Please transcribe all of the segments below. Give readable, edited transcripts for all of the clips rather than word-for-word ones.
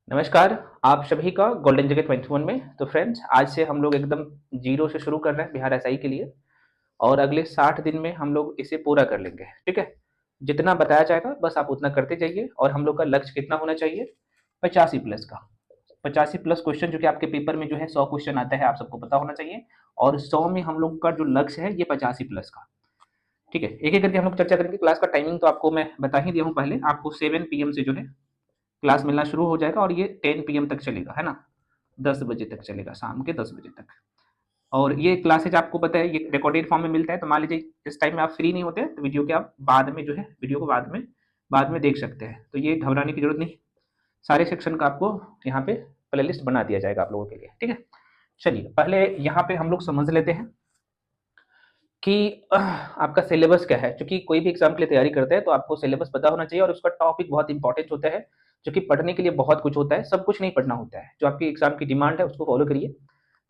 नमस्कार, आप सभी का गोल्डन जगत 21 में। तो फ्रेंड्स, आज से हम लोग एकदम ज़ीरो से शुरू कर रहे हैं बिहार एसआई के लिए और अगले 60 दिन में हम लोग इसे पूरा कर लेंगे, ठीक है? जितना बताया जाएगा बस आप उतना करते जाइए और हम लोग का लक्ष्य कितना होना चाहिए? 85 प्लस का। 85 प्लस क्वेश्चन जो कि आपके पेपर में जो है 100 क्वेश्चन आता है, आप सबको पता होना चाहिए और 100 में हम लोग का जो लक्ष्य है ये 85 प्लस का, ठीक है? एक-एक करके हम लोग चर्चा करेंगे। क्लास का टाइमिंग तो आपको मैं बता ही दिया हूँ पहले, आपको 7 पीएम से जो है क्लास मिलना शुरू हो जाएगा और ये 10 पीएम तक चलेगा, है ना? 10 बजे तक चलेगा, शाम के 10 बजे तक। और ये क्लासेज आपको पता है ये रिकॉर्डेड फॉर्म में मिलता है, तो मान लीजिए इस टाइम में आप फ्री नहीं होते हैं, तो वीडियो के आप बाद में जो है वीडियो को बाद में देख सकते हैं। तो ये घबराने की ज़रूरत नहीं, सारे सेक्शन का आपको यहाँ पे प्लेलिस्ट बना दिया जाएगा आप लोगों के लिए, ठीक है? चलिए, पहले यहाँ पे हम लोग समझ लेते हैं कि आपका सिलेबस क्या है। चूँकि कोई भी एग्ज़ाम के लिए तैयारी करते हैं, तो आपको सिलेबस पता होना चाहिए और उसका टॉपिक बहुत इम्पोर्टेंट होता है, जो कि पढ़ने के लिए बहुत कुछ होता है, सब कुछ नहीं पढ़ना होता है। जो आपकी एग्ज़ाम की डिमांड है, उसको फ़ॉलो करिए।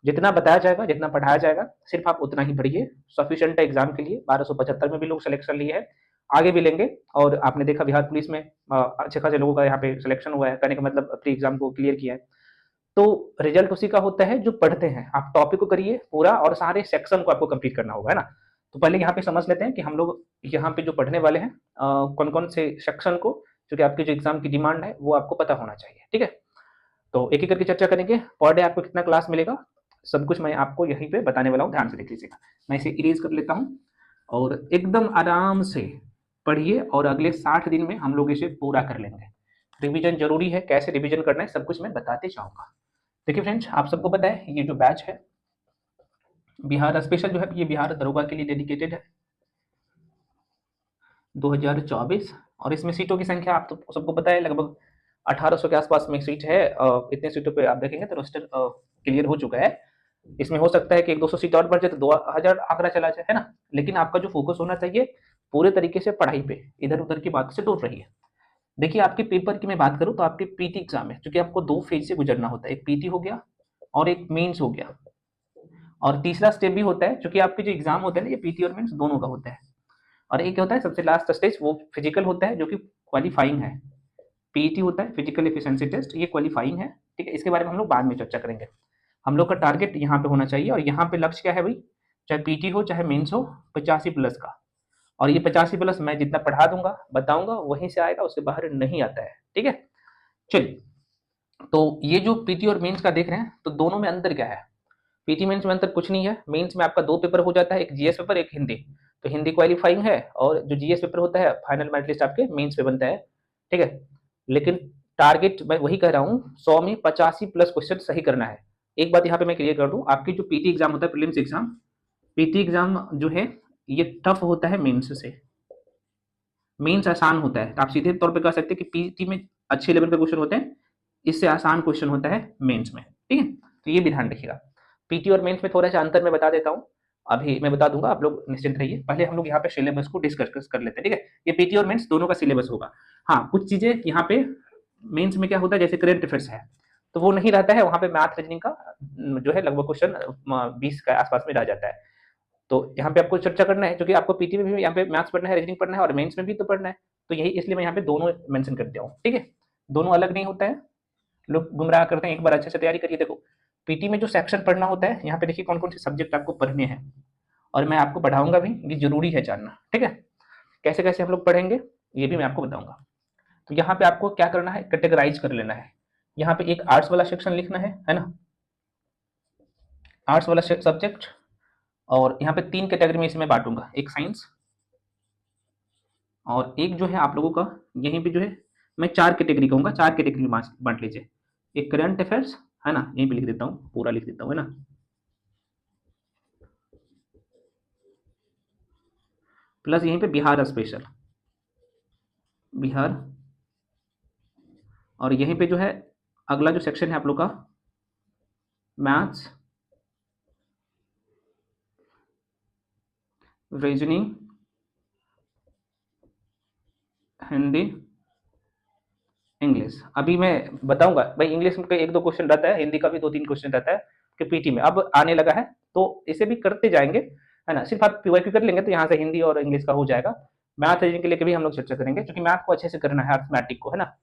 जितना बताया जाएगा, जितना पढ़ाया जाएगा, सिर्फ़ आप उतना ही पढ़िए, सफिशिएंट है एग्ज़ाम के लिए। 1275 में भी लोग सिलेक्शन लिए हैं, आगे भी लेंगे और आपने देखा बिहार पुलिस में अच्छे खासे लोगों का यहाँ पे सिलेक्शन हुआ है, कहने का मतलब प्री एग्ज़ाम को क्लियर किया है। तो रिजल्ट उसी का होता है जो पढ़ते हैं। आप टॉपिक को करिए पूरा और सारे सेक्शन को आपको कंप्लीट करना होगा, है ना? तो पहले यहाँ पे समझ लेते हैं कि हम लोग यहाँ पे जो पढ़ने वाले हैं कौन-कौन से सेक्शन को, क्योंकि आपकी जो एग्ज़ाम की डिमांड है वो आपको पता होना चाहिए, ठीक है? तो एक-एक करके चर्चा करेंगे। पर डे आपको कितना क्लास मिलेगा, सब कुछ मैं आपको यहीं पे बताने वाला हूँ, ध्यान से देख लीजिएगा। मैं इसे इरेज़ कर लेता हूँ और एकदम आराम से पढ़िए और अगले 60 दिन में हम लोग इसे पूरा कर लेंगे। रिवीजन ज़रूरी है, कैसे रिवीजन करना है सब कुछ मैं बताते जाऊँगा। देखिए फ्रेंड्स, आप सबको पता है ये जो बैच है बिहार स्पेशल जो है ये बिहार दरोगा के लिए डेडिकेटेड है 2024। और इसमें सीटों की संख्या आप तो सबको पता है लगभग 1800 के आसपास में सीट है। इतने सीटों पे आप देखेंगे तो रोस्टर क्लियर हो चुका है। इसमें हो सकता है कि 1-200 सीट और बढ़ जाए तो 2000 आंकड़ा चला जाए, है ना? लेकिन आपका जो फोकस होना चाहिए पूरे तरीके से पढ़ाई पे, इधर-उधर की बात से दूर रहिए। देखिए आपके पेपर की मैं बात करूँ तो आपके पीटी एग्जाम है, क्योंकि आपको 2 फेज से गुजरना होता है, एक पीटी हो गया और एक मेंस हो गया। और तीसरा स्टेप भी होता है, क्योंकि आपके जो एग्जाम होते हैं ना ये पीटी और मेंस दोनों का होता है। और एक होता है सबसे लास्ट स्टेज, वो फिजिकल होता है जो कि क्वालिफाइंग है। पीईटी होता है फिजिकल एफिशिएंसी टेस्ट, ये क्वालिफाइंग है, ठीक है? इसके बारे में हम लोग बाद में चर्चा करेंगे। हम लोग का टारगेट यहाँ पे होना चाहिए और यहाँ पे लक्ष्य क्या है भाई, चाहे पीटी हो चाहे मेंस हो, 85 प्लस का। और ये 85 प्लस मैं जितना पढ़ा दूंगा बताऊंगा वहीं से आएगा, उसके बाहर नहीं आता है, ठीक है? चलिए, तो ये जो पीटी और मेंस का देख रहे हैं तो दोनों में अंतर क्या है? पीटी मेंस में अंतर कुछ नहीं है। मेंस में आपका 2 पेपर हो जाता है, एक जीएस पेपर एक हिंदी। तो हिंदी क्वालिफाइंग है और जो जीएस पेपर होता है फाइनल मेरिट लिस्ट आपके मेंस पे बनता है, ठीक है? लेकिन टारगेट मैं वही कह रहा हूँ, 100 में 85 प्लस क्वेश्चन सही करना है। एक बात यहाँ पे मैं क्लियर कर दूँ, आपकी जो पीटी एग्जाम होता है प्रीलिम्स एग्जाम, पीटी एग्जाम जो है ये टफ होता है मेंस से। मेंस आसान होता है, तो आप सीधे तौर पे कह सकते हैं कि पीटी में अच्छे लेवल पे क्वेश्चन होते हैं, इससे आसान क्वेश्चन होता है मेंस में, ठीक है? तो ये भी ध्यान रखिएगा। पीटी और मेंस में थोड़ा सा अंतर मैं बता देता हूँ, अभी मैं बता दूंगा, आप लोग निश्चिंत रहिए। पहले हम लोग यहाँ पे सिलेबस को डिस्कस कर लेते हैं, ठीक है? ये पीटी और मेंस दोनों का सिलेबस होगा। हाँ, कुछ चीजें यहाँ पे मेंस में क्या होता है, जैसे करंट अफेयर्स है तो वो नहीं रहता है, वहाँ पे मैथ रीजनिंग का जो है लगभग क्वेश्चन 20 के आसपास में रह जाता है। तो यहाँ पे आपको चर्चा करना है, क्योंकि आपको पीटी में भी यहाँ पे मैथ्स पढ़ना है, रीजनिंग पढ़ना है और मेंस में भी तो पढ़ना है। तो यही इसलिए मैं यहाँ पे दोनों मेंशन कर दिया हूँ, ठीक है? दोनों अलग नहीं होता है, लोग गुमराह करते हैं। एक बार अच्छे से तैयारी करिए। देखो, पीटी में जो सेक्शन पढ़ना होता है, यहाँ पे देखिए कौन कौन से सब्जेक्ट आपको पढ़ने हैं और मैं आपको पढ़ाऊंगा भी, ये जरूरी है जानना, ठीक है? कैसे कैसे हम लोग पढ़ेंगे ये भी मैं आपको बताऊंगा। तो यहाँ पे आपको क्या करना है, कैटेगराइज कर लेना है। यहाँ पे एक आर्ट्स वाला सेक्शन लिखना है ना? आर्ट्स वाला सब्जेक्ट, और यहाँ पे 3 कैटेगरी में इसे मैं बांटूंगा, एक साइंस और एक जो है आप लोगों का यहीं पे जो है मैं 4 कैटेगरी कहूँगा, 4 कैटेगरी में बांट लीजिए। एक करंट अफेयर्स, है ना? यहीं पे लिख देता हूँ, पूरा लिख देता हूँ, है ना? प्लस यहीं पे बिहार स्पेशल, बिहार। और यहीं पे जो है अगला जो सेक्शन है आप लोग का मैथ्स, रीजनिंग, हिंदी, इंग्लिश। अभी मैं बताऊंगा भाई, इंग्लिश में एक दो क्वेश्चन रहता है, हिंदी का भी 2-3 क्वेश्चन रहता है कि पीटी में अब आने लगा है, तो इसे भी करते जाएंगे, है ना? सिर्फ आप पीवाईक्यू कर लेंगे तो यहाँ से हिंदी और इंग्लिश का हो जाएगा। मैथ रीजनिंग के लिए भी हम लोग चर्चा करेंगे, क्योंकि मैथ को अच्छे से करना है, अर्थमेटिक को, है ना?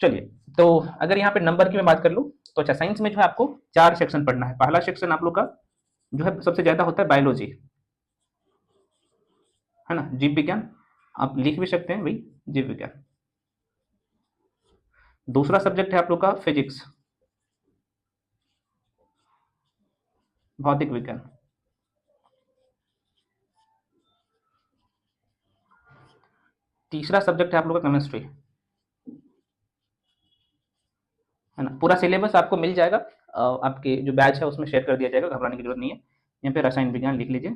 चलिए, तो अगर यहाँ पे नंबर की मैं बात कर लूँ तो अच्छा, साइंस में जो है आपको 4 सेक्शन पढ़ना है। पहला सेक्शन आप लोग का जो है सबसे ज़्यादा होता है बायोलॉजी, है ना, जीव विज्ञान, आप लिख भी सकते हैं भाई, जीव विज्ञान। दूसरा सब्जेक्ट है आप लोग का फिजिक्स, भौतिक विज्ञान। तीसरा सब्जेक्ट है आप लोग का केमिस्ट्री, है ना। पूरा सिलेबस आपको मिल जाएगा, आपके जो बैच है उसमें शेयर कर दिया जाएगा, घबराने की जरूरत नहीं है। यहाँ पे रसायन विज्ञान लिख लीजिए,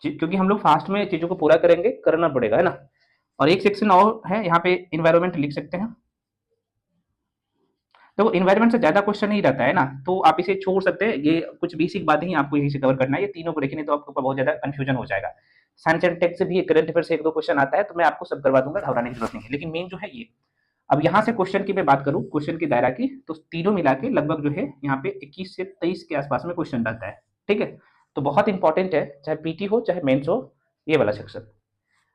क्योंकि हम लोग फास्ट में चीज़ों को पूरा करेंगे, करना पड़ेगा, है ना। और एक सेक्शन और है यहाँ पे, इन्वायरमेंट लिख सकते हैं। तो इन्वायरमेंट से ज़्यादा क्वेश्चन नहीं रहता है ना, तो आप इसे छोड़ सकते हैं। ये कुछ बेसिक बातें ही आपको यहीं से कवर करना है, ये तीनों को लिखेंगे तो आपको बहुत ज़्यादा कंफ्यूजन हो जाएगा। साइंस एंड टेक से भी करंट अफेयर से 1-2 क्वेश्चन आता है, तो मैं आपको सब करवा दूंगा, घबराने की जरूरत नहीं है। लेकिन मेन जो है ये, अब यहाँ से क्वेश्चन की मैं बात करूँ, क्वेश्चन की दायरा की, तो तीनों मिला के लगभग जो है यहाँ पे 21 से 23 के आसपास में क्वेश्चन रहता है, ठीक है। तो बहुत इंपॉर्टेंट है, चाहे पीटी हो चाहे मेंस हो, ये वाला सेक्शन।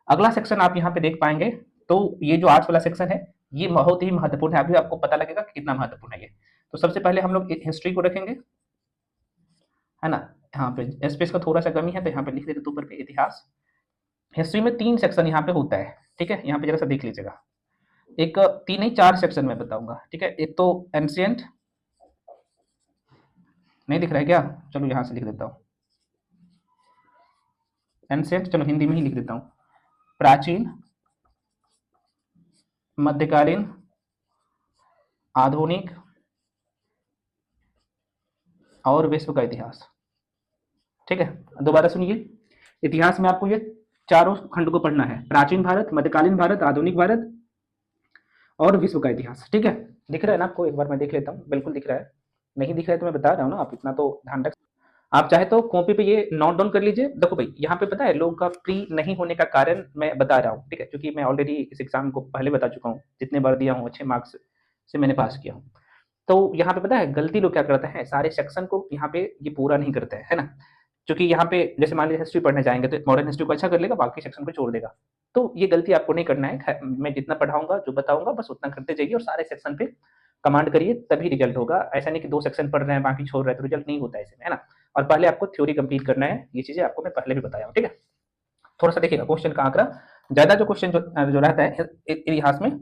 अगला सेक्शन आप यहाँ पे देख पाएंगे, तो ये जो आर्ट्स वाला सेक्शन है, ये बहुत ही महत्वपूर्ण है। अभी आपको पता लगेगा कि कितना महत्वपूर्ण है ये। तो सबसे पहले हम लोग हिस्ट्री को रखेंगे, है ना। यहाँ पे स्पेस का थोड़ा सा कमी है, तो यहाँ पे लिख देते ऊपर पे इतिहास। हिस्ट्री में 3 सेक्शन यहाँ पे होता है, ठीक है, यहाँ पे जरा सा देख लीजिएगा। एक 3 नहीं 4 सेक्शन में बताऊंगा, ठीक है। एक तो एंशियंट, नहीं दिख रहा है क्या, चलो यहाँ से लिख देता हूँ। एंशियंट, चलो हिंदी में ही लिख देता हूँ। प्राचीन, मध्यकालीन, आधुनिक और विश्व का इतिहास, ठीक है। दोबारा सुनिए, इतिहास में आपको ये चारों खंड को पढ़ना है, प्राचीन भारत, मध्यकालीन भारत, आधुनिक भारत और विश्व का इतिहास, ठीक है। दिख रहा है ना आपको, एक बार मैं देख लेता हूँ, बिल्कुल दिख रहा है। नहीं दिख रहा है तो मैं बता रहा हूँ ना, आप इतना तो ध्यान रख। आप चाहे तो कॉपी पे ये नोट डाउन कर लीजिए। देखो भाई, यहाँ पे पता है लोगों का प्री नहीं होने का कारण मैं बता रहा हूँ, ठीक है, क्योंकि मैं ऑलरेडी इस एग्जाम को पहले बता चुका हूँ, जितने बार दिया हूँ अच्छे मार्क्स से मैंने पास किया हूँ। तो यहाँ पे पता है गलती लोग क्या करते हैं, सारे सेक्शन को यहाँ पे ये पूरा नहीं करते हैं, है ना। क्योंकि यहाँ पे जैसे मान लीजिए हिस्ट्री पढ़ने जाएंगे तो मॉडर्न हिस्ट्री को अच्छा कर लेगा, बाकी सेक्शन को छोड़ देगा। तो ये गलती आपको नहीं करना है। मैं जितना पढ़ाऊंगा, जो बताऊंगा, बस उतना करते जाइए और सारे सेक्शन पे कमांड करिए, तभी रिजल्ट होगा। ऐसा नहीं कि 2 सेक्शन पढ़ रहे हैं बाकी छोड़ रहे हैं, तो रिजल्ट नहीं होता है इसमें, है ना। और पहले आपको थ्योरी कंप्लीट करना है, ये चीजें आपको मैं पहले भी बताया हूँ, ठीक है। थोड़ा सा देखिएगा क्वेश्चन का आंकड़ा, ज्यादा जो क्वेश्चन जो रहता है इतिहास में,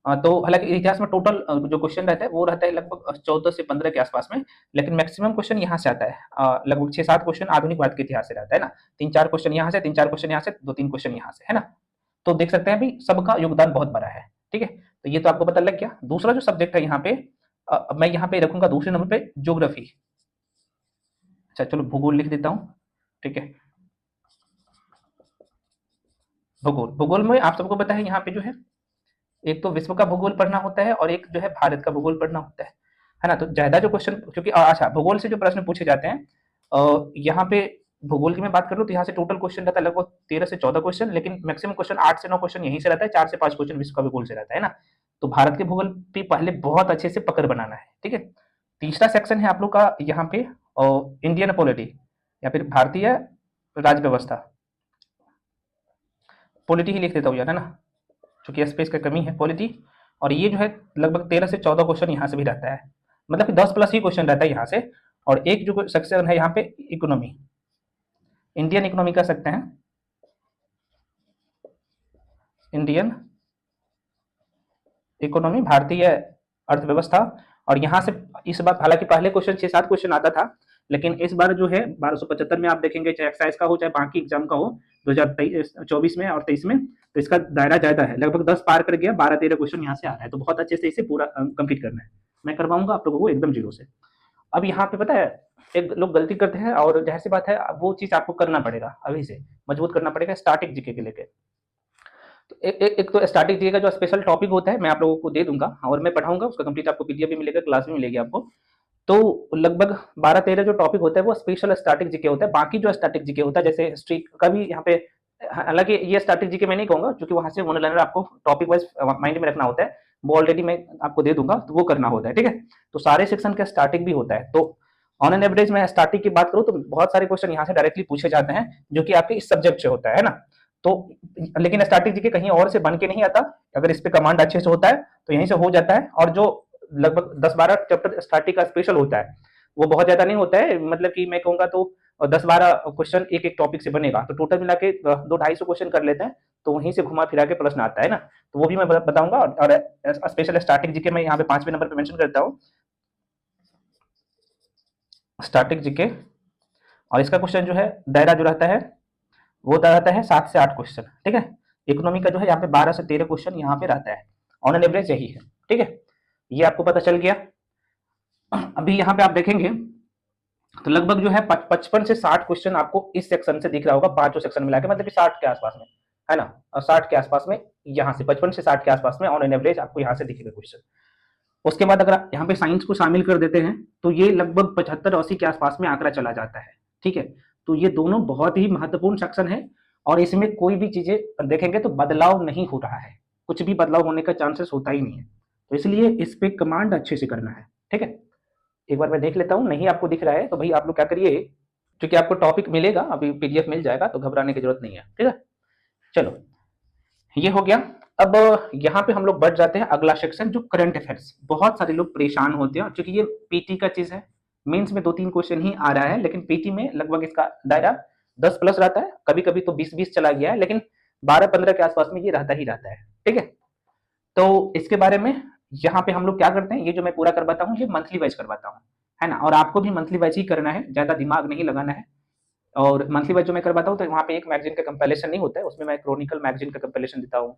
तो हालांकि इतिहास में टोटल जो क्वेश्चन रहता है वो रहता है लगभग 14 से 15 के आसपास में, लेकिन मैक्सिमम क्वेश्चन यहाँ से आता है। लगभग 6-7 क्वेश्चन आधुनिक भारत के इतिहास से रहता है ना, 3-4 क्वेश्चन यहाँ से, 3-4 क्वेश्चन यहाँ से, 2-3 क्वेश्न यहाँ से, है ना। तो देख सकते हैं भाई, सबका योगदान बहुत बड़ा है, ठीक है। तो ये तो आपको पता लग गया। दूसरा जो सब्जेक्ट है यहाँ पे, मैं यहाँ पे रखूंगा दूसरे नंबर पे ज्योग्राफी। अच्छा चलो, भूगोल लिख देता हूँ, ठीक है। भूगोल, भूगोल में आप सबको पता है यहाँ पे जो है, एक तो विश्व का भूगोल पढ़ना होता है और एक जो है भारत का भूगोल पढ़ना होता है ना। तो ज्यादा जो क्वेश्चन, क्योंकि अच्छा भूगोल से जो प्रश्न पूछे जाते हैं, यहाँ पे भूगोल की मैं बात कर लूँ तो यहाँ से टोटल क्वेश्चन रहता है लगभग 13 से 14 क्वेश्चन, लेकिन मैक्सिमम क्वेश्चन 8 से 9 क्वेश्चन यहीं से रहता है, 4 से 5 क्वेश्चन विश्व का भूगोल से रहता है ना। तो भारत के भूगोल पे पहले बहुत अच्छे से पकड़ बनाना है, ठीक है। तीसरा सेक्शन है आप लोग का यहाँ पे इंडियन पॉलिटी, या फिर भारतीय राज्य व्यवस्था। पॉलिटी ही लिख देता हूँ यार, है ना, चूंकि स्पेस का कमी है, पॉलिटी। और ये जो है लगभग 13 से 14 क्वेश्चन यहाँ से भी रहता है, मतलब कि 10 प्लस ही क्वेश्चन रहता है यहाँ से। और एक जो सेक्शन है यहाँ पे इकोनॉमी, इंडियन इकोनॉमी कह सकते हैं, इंडियन इकोनॉमी, भारतीय अर्थव्यवस्था। और यहाँ से इस बार, हालांकि पहले क्वेश्चन 6-7 क्वेश्चन आता था, लेकिन इस बार जो है 1275 में आप देखेंगे, चाहे एक्साइज का हो चाहे बाकी एग्जाम का हो 2024 में और 23 में, तो इसका दायरा ज्यादा है, लगभग 10 पार कर गया, 12-13 क्वेश्चन यहाँ से आ रहा है। तो बहुत अच्छे से इसे पूरा कंप्लीट करना है, मैं करवाऊंगा आप लोगों को एकदम जीरो से। अब यहाँ पे पता है एक लोग गलती करते हैं, और जाहिर सी बात है वो चीज आपको करना पड़ेगा, अभी से मजबूत करना पड़ेगा स्टैटिक जीके के लेके। तो एक तो स्टैटिक जीके का जो स्पेशल टॉपिक होता है मैं आप लोगों को दे दूंगा और मैं पढ़ाऊंगा, उसका कंप्लीट आपको पीडीएफ भी मिलेगा, क्लास भी मिलेगी आपको। तो लगभग 12-13 जो टॉपिक होता है वो स्पेशल स्टैटिक जीके होता है। बाकी जो स्टैटिक जीके होता है, जैसे हिस्ट्री का भी यहाँ पे, हालांकि ये स्टैटिक जीके मैं नहीं कहूंगा, क्योंकि वहां से मोनोलाइनर आपको टॉपिक वाइज माइंड में रखना होता है, वो ऑलरेडी मैं आपको दे दूंगा, तो वो करना होता है, ठीक है। तो सारे सेक्शन का स्टैटिक भी होता है। तो ऑन एन एवरेज मैं स्टैटिक की बात करूँ तो बहुत सारे क्वेश्चन यहाँ से डायरेक्टली पूछे जाते हैं, जो कि आपके इस सब्जेक्ट से होता है ना। तो लेकिन स्टैटिक जीके कहीं और से बन के नहीं आता, अगर इस पे कमांड अच्छे से होता है तो यहीं से हो जाता है। और जो लगभग 10-12 चैप्टर स्टैटिक का स्पेशल होता है वो बहुत ज्यादा नहीं होता है, मतलब कि मैं कहूंगा तो 10-12 क्वेश्चन एक एक टॉपिक से बनेगा, तो टोटल मिला के 200-250 क्वेश्चन कर लेते हैं, तो वहीं से घुमा फिरा के प्रश्न आता है ना, तो वो भी मैं बताऊंगा। और स्पेशल स्टैटिक जीके मैं यहाँ पे 5वें नंबर पे मेंशन करता हूँ, स्टैटिक जीके। और इसका क्वेश्चन जो है दायरा जो रहता है वो रहता है 7 से 8 क्वेश्चन, ठीक है। इकोनॉमी का जो है यहाँ पे 12 से 13 क्वेश्चन यहाँ पे रहता है, ऑन एन एवरेज यही है, ठीक है। ये आपको पता चल गया। अभी यहाँ पे आप देखेंगे तो लगभग जो है 55 से 60 क्वेश्चन आपको इस सेक्शन से दिख रहा होगा, पांचों सेक्शन मिला के, मतलब कि 60 के आसपास में, है ना, और 60 के आसपास में, यहाँ से 55 से 60 के आसपास में ऑन एन एवरेज आपको यहाँ से दिखेगा क्वेश्चन। उसके बाद अगर आप यहाँ पे साइंस को शामिल कर देते हैं तो ये लगभग 75-80 के आसपास में आंकड़ा चला जाता है, ठीक है। तो ये दोनों बहुत ही महत्वपूर्ण सेक्शन है, और इसमें कोई भी चीजें देखेंगे तो बदलाव नहीं हो रहा है, कुछ भी बदलाव होने का चांसेस होता ही नहीं है, तो इसलिए इस पे कमांड अच्छे से करना है, ठीक है। एक बार मैं देख लेता हूँ, नहीं आपको दिख रहा है तो भाई आप लोग क्या करिए, क्योंकि आपको टॉपिक मिलेगा, अभी पीडीएफ मिल जाएगा, तो घबराने की जरूरत नहीं है, ठीक है। चलो ये हो गया। अब यहाँ पे हम लोग बढ़ जाते हैं अगला सेक्शन, जो करंट अफेयर्स। बहुत सारे लोग परेशान होते हैं क्योंकि ये पीटी का चीज है, मेंस में 2-3 क्वेश्चन ही आ रहा है, लेकिन पीटी में लगभग इसका दायरा 10 प्लस रहता है, कभी कभी तो 20-20 चला गया है, लेकिन 12-15 के आसपास में ये रहता ही रहता है, ठीक है। तो इसके बारे में यहाँ पे हम लोग क्या करते हैं, ये जो मैं पूरा करवाता हूँ ये मंथली वाइज करवाता हूँ, है ना, और आपको भी मंथली वाइज ही करना है, ज्यादा दिमाग नहीं लगाना है। और मंथली वाइज जो मैं करवाता हूँ तो वहाँ पे एक मैगजीन का कंपैरिजन नहीं होता है, उसमें मैं क्रॉनिकल मैगजीन का कंपैरिजन देता हूँ,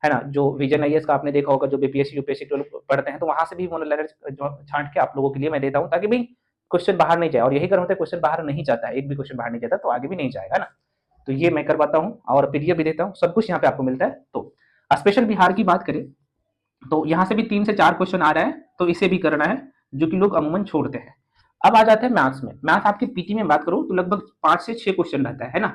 है ना, जो विजन आईएएस का आपने देखा होगा, जो बीपीएससी यूपीएससी के लोग पढ़ते हैं, तो वहां से भी मोनोलैरिज जो छांट के आप लोगों के लिए मैं देता हूँ, ताकि भाई क्वेश्चन बाहर नहीं जाए, और यही कारण होता है क्वेश्चन बाहर नहीं जाता है, एक भी क्वेश्चन बाहर नहीं जाता तो आगे भी नहीं जाएगा ना, तो ये मैं करवाता हूँ, और पीडीएफ भी देता हूँ, सब कुछ यहाँ पे आपको मिलता है। तो स्पेशल बिहार की बात करें तो यहाँ से भी 3 से 4 क्वेश्चन आ रहा है, तो इसे भी करना है, जो कि लोग अमूमन छोड़ते हैं। अब आ जाते हैं मैथ्स में। मैथ आपकी पीटी में बात करूं तो लगभग 5 से 6 क्वेश्चन रहता है ना,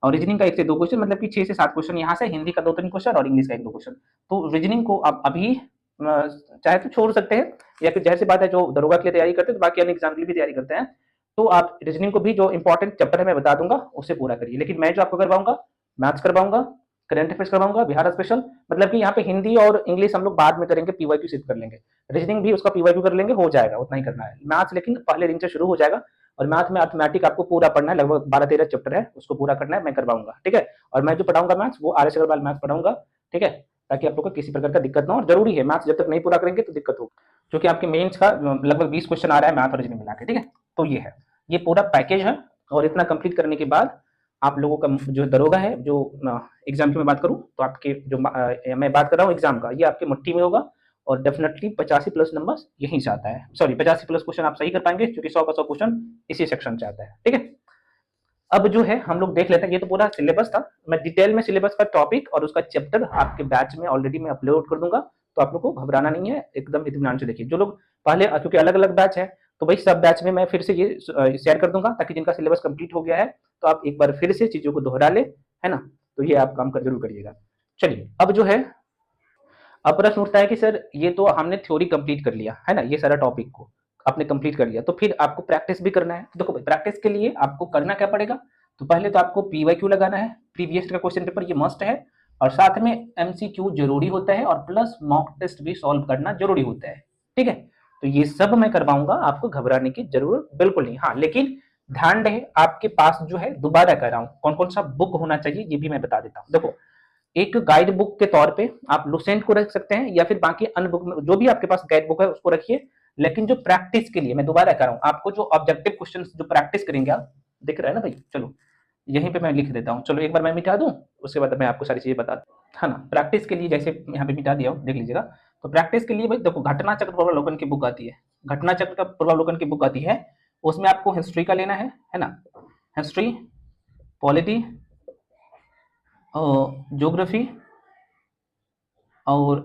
और रीजनिंग का 1 से 2 क्वेश्चन, मतलब कि 6 से 7 क्वेश्चन यहाँ से, हिंदी का 2-3 क्वेश्चन और इंग्लिश का 1-2 क्वेश्चन। तो रीजनिंग को आप अभी चाहे तो छोड़ सकते हैं, या फिर जैसी बात है जो दरोगा के लिए तैयारी करते हैं तो बाकी अन्य एग्जाम के लिए भी तैयारी करते हैं, तो आप रीजनिंग को भी जो इंपॉर्टेंट चैप्टर है मैं बता दूंगा उसे पूरा करिए। लेकिन मैं जो आपको करवाऊंगा, मैथ्स करवाऊंगा, करंट अफेयर्स करवाऊंगा, बिहार स्पेशल, मतलब कि यहाँ पे हिंदी और इंग्लिश हम लोग बाद में करेंगे, पीवाईक्यू सिर्फ कर लेंगे, रीजनिंग भी उसका पीवाईक्यू कर लेंगे, हो जाएगा, उतना ही करना है। मैथ्स लेकिन पहले दिन से शुरू हो जाएगा, और मैथ में अर्थमेटिक आपको पूरा पढ़ना है, लगभग 12-13 चैप्टर है, उसको पूरा करना है, मैं करवाऊंगा, ठीक है। और मैं जो पढ़ाऊंगा मैथ्स वो आर एस अग्रवाल मैथ्स पढ़ाऊंगा, ठीक है, ताकि आप लोग को किसी प्रकार का दिक्कत ना हो। और जरूरी है, मैथ्स जब तक नहीं पूरा करेंगे तो दिक्कत होगी, क्योंकि आपके मेंस का लगभग 20 क्वेश्चन आ रहा है मैथ और रीजनिंग मिला के, ठीक है। तो ये है, ये पूरा पैकेज है, और इतना कंप्लीट करने के बाद आप लोगों का जो दरोगा है, जो एग्जाम की मैं बात करूं तो आपके जो मैं बात कर रहा हूँ एग्जाम का, ये आपके मुट्ठी में होगा, और डेफिनेटली 85 प्लस नंबर यहीं से आता है, सॉरी 85 प्लस क्वेश्चन आप सही कर पाएंगे, क्योंकि 100 का 100 क्वेश्चन इसी सेक्शन से आता है, ठीक है। अब जो है हम लोग देख लेते हैं, ये तो पूरा सिलेबस था, मैं डिटेल में सिलेबस का टॉपिक और उसका चैप्टर आपके बैच में ऑलरेडी मैं अपलोड कर दूंगा, तो आप लोग को घबराना नहीं है, एकदम इत्मीनान से देखिए। जो लोग पहले, क्योंकि अलग अलग बैच है, तो भाई सब बैच में मैं फिर से ये शेयर कर दूंगा, ताकि जिनका सिलेबस कंप्लीट हो गया है तो आप एक बार फिर से चीजों को दोहरा ले, है ना, तो ये आप काम कर जरूर करिएगा। चलिए अब जो है, अब प्रश्न उठता है कि सर ये तो हमने थ्योरी कंप्लीट कर लिया है ना, ये सारा टॉपिक को आपने कंप्लीट कर लिया, तो फिर आपको प्रैक्टिस भी करना है। देखो भाई, प्रैक्टिस के लिए आपको करना क्या पड़ेगा, तो पहले तो आपको पीवाईक्यू लगाना है, प्रीवियस का क्वेश्चन पेपर, ये मस्ट है, और साथ में एमसीक्यू जरूरी होता है, और प्लस मॉक टेस्ट भी सॉल्व करना जरूरी होता है, ठीक है। तो ये सब मैं करवाऊंगा, आपको घबराने की जरूरत बिल्कुल नहीं। हाँ, लेकिन ध्यान रहे आपके पास जो है, दोबारा कह रहा हूं, कौन कौन सा बुक होना चाहिए ये भी मैं बता देता हूं। देखो, एक गाइड बुक के तौर पे आप लुसेंट को रख सकते हैं, या फिर बाकी अन्य बुक में जो भी आपके पास गाइड बुक है उसको रखिए। लेकिन जो प्रैक्टिस के लिए, मैं दोबारा कह रहा हूं, आपको जो ऑब्जेक्टिव क्वेश्चन जो प्रैक्टिस करेंगे आप, दिख रहा है ना भाई, चलो यहीं पे मैं लिख देता हूँ, चलो एक बार मैं मिटा दूं, उसके बाद मैं आपको सारी चीजें बता दूं, है ना। प्रैक्टिस के लिए जैसे यहाँ पे मिटा दिया हूं, देख लीजिएगा। तो प्रैक्टिस के लिए भाई देखो, घटना चक्र पूर्वावलोकन की बुक आती है, घटना चक्र का पूर्वावलोकन की बुक आती है, उसमें आपको हिस्ट्री का लेना है ना, हिस्ट्री, पॉलिटी, ज्योग्राफी, और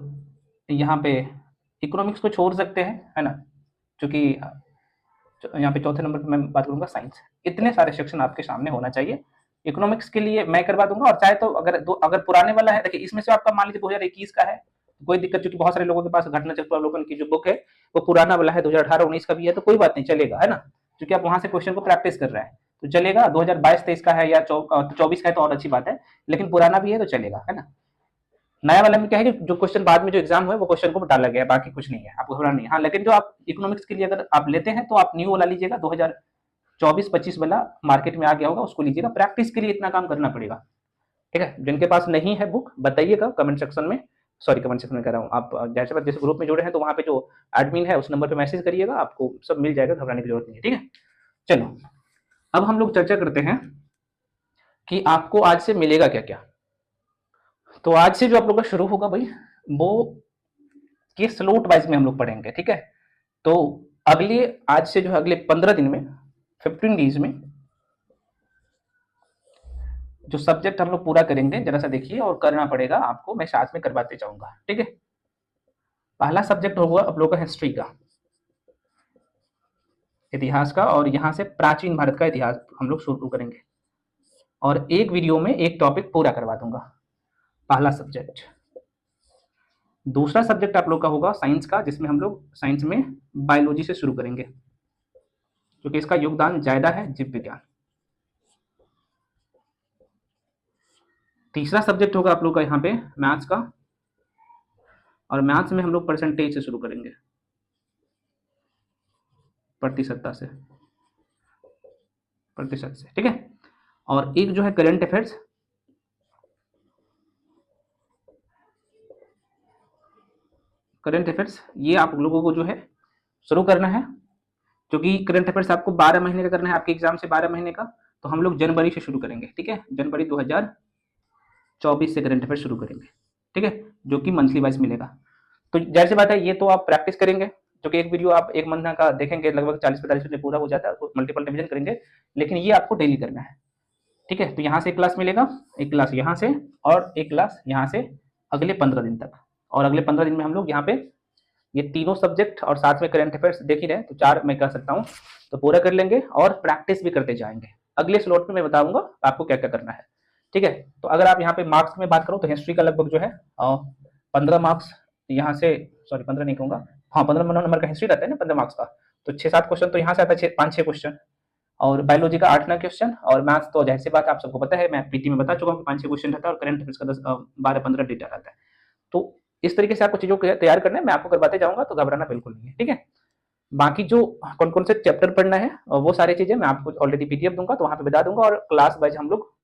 यहाँ पे इकोनॉमिक्स को छोड़ सकते हैं, है ना, क्योंकि यहाँ पे चौथे नंबर पे मैं बात करूंगा साइंस। इतने सारे सेक्शन आपके सामने होना चाहिए। इकोनॉमिक्स के लिए मैं करवा दूंगा, और चाहे तो अगर पुराने वाला है, देखिए इसमें से आपका मान लीजिए 2021 का है, कोई दिक्कत, क्योंकि बहुत सारे लोगों के पास घटना चक्र अवलोकन की जो बुक है वो पुराना वाला है, 2018-19 का भी है, तो कोई बात नहीं, चलेगा, है ना, क्योंकि आप वहां से क्वेश्चन को प्रैक्टिस कर रहे हैं। तो चलेगा। 2022-23 का है या 24 का है तो और अच्छी बात है, लेकिन पुराना भी है तो चलेगा, है ना। नया वाला में क्या है कि जो क्वेश्चन बाद में जो एग्जाम हुए वो क्वेश्चन को डाला गया है, बाकी कुछ नहीं है, आपको घबराना नहीं है। हाँ, लेकिन जो आप इकोनॉमिक्स के लिए अगर आप लेते हैं तो आप न्यू वाला लीजिएगा, 2024-25 वाला मार्केट में आ गया होगा, उसको लीजिएगा। प्रैक्टिस के लिए इतना काम करना पड़ेगा, ठीक है। जिनके पास नहीं है बुक बताइएगा कमेंट सेक्शन में, सॉरी कमेंट सेक्शन में कह रहा हूँ, आप जैसे ग्रुप में जुड़े हैं तो वहाँ पे जो एडमिन है उस नंबर पे मैसेज करिएगा, आपको सब मिल जाएगा, घबराने की जरूरत नहीं है, ठीक है। चलो, अब हम लोग चर्चा करते हैं कि आपको आज से मिलेगा क्या क्या। तो आज से जो आप लोग का शुरू होगा भाई, वो ये स्लॉट वाइज में हम लोग पढ़ेंगे, ठीक है। तो अगले आज से जो है अगले 15 दिन में, 15 डेज में जो सब्जेक्ट हम लोग पूरा करेंगे, जरा सा देखिए, और करना पड़ेगा आपको, मैं साथ में करवाते जाऊंगा, ठीक है। पहला सब्जेक्ट होगा आप लोग का हिस्ट्री का, इतिहास का, और यहाँ से प्राचीन भारत का इतिहास हम लोग शुरू करेंगे, और एक वीडियो में एक टॉपिक पूरा करवा दूंगा, पहला सब्जेक्ट। दूसरा सब्जेक्ट आप लोग का होगा साइंस का, जिसमें हम लोग साइंस में बायोलॉजी से शुरू करेंगे, क्योंकि इसका योगदान ज्यादा है, जीव विज्ञान। तीसरा सब्जेक्ट होगा आप लोग का यहाँ पे मैथ्स का, और मैथ्स में हम लोग परसेंटेज से शुरू करेंगे, प्रतिशतता से, प्रतिशत से, ठीक है। और एक जो है करंट अफेयर्स, करंट अफेयर्स ये आप लोगों को जो है शुरू करना है, क्योंकि करंट अफेयर्स आपको 12 महीने का करना है, आपके एग्जाम से 12 महीने का, तो हम लोग जनवरी से शुरू करेंगे, ठीक है। जनवरी 2024 से करंट अफेयर्स शुरू करेंगे, ठीक है, जो कि मंथली वाइज मिलेगा। तो जाहिर सी बात है, ये तो आप प्रैक्टिस करेंगे, क्योंकि एक वीडियो आप एक महीना का देखेंगे, लगभग 40-45 मिनट पूरा हो जाता है, तो मल्टीपल रिविजन करेंगे, लेकिन ये आपको डेली करना है, ठीक है। तो यहाँ से एक क्लास मिलेगा, एक क्लास यहाँ से, और एक क्लास यहाँ से अगले 15 दिन तक, और अगले 15 दिन में हम लोग यहाँ पे ये तीनों सब्जेक्ट और साथ में करंट अफेयर्स देख ही रहे, तो 4 मैं कह सकता हूँ, तो पूरा कर लेंगे और प्रैक्टिस भी करते जाएंगे। अगले स्लॉट में मैं बताऊंगा आपको क्या क्या करना है, ठीक है। तो अगर आप यहाँ पे मार्क्स में बात करो तो हिस्ट्री का लगभग जो है 15 मार्क्स यहाँ से, सॉरी 15 नहीं कहूँगा, हाँ 15 नंबर का हिस्ट्री रहता है ना 15 मार्क्स का, तो 6-7 क्वेश्चन तो यहाँ से आता है, 5-6 क्वेश्चन, और बायोलॉजी का 8-9 क्वेश्चन, और मैथ्स तो जाहिर सी बात आप सबको पता है, मैं पीटी में बता चुका हूँ कि 5-6 क्वेश्चन रहता है, और करंट अफेयर्स का 12-15 डेटा रहता है। तो इस तरीके से आपको चीजों को तैयार करना है, मैं आपको करवाते जाऊंगा, तो घबराना बिल्कुल नहीं है, ठीक है। बाकी जो कौन कौन से चैप्टर पढ़ना है वो सारी चीजें मैं आपको ऑलरेडी पीडीएफ दूंगा, तो वहां पे बता दूंगा, और क्लास वाइज हम लोग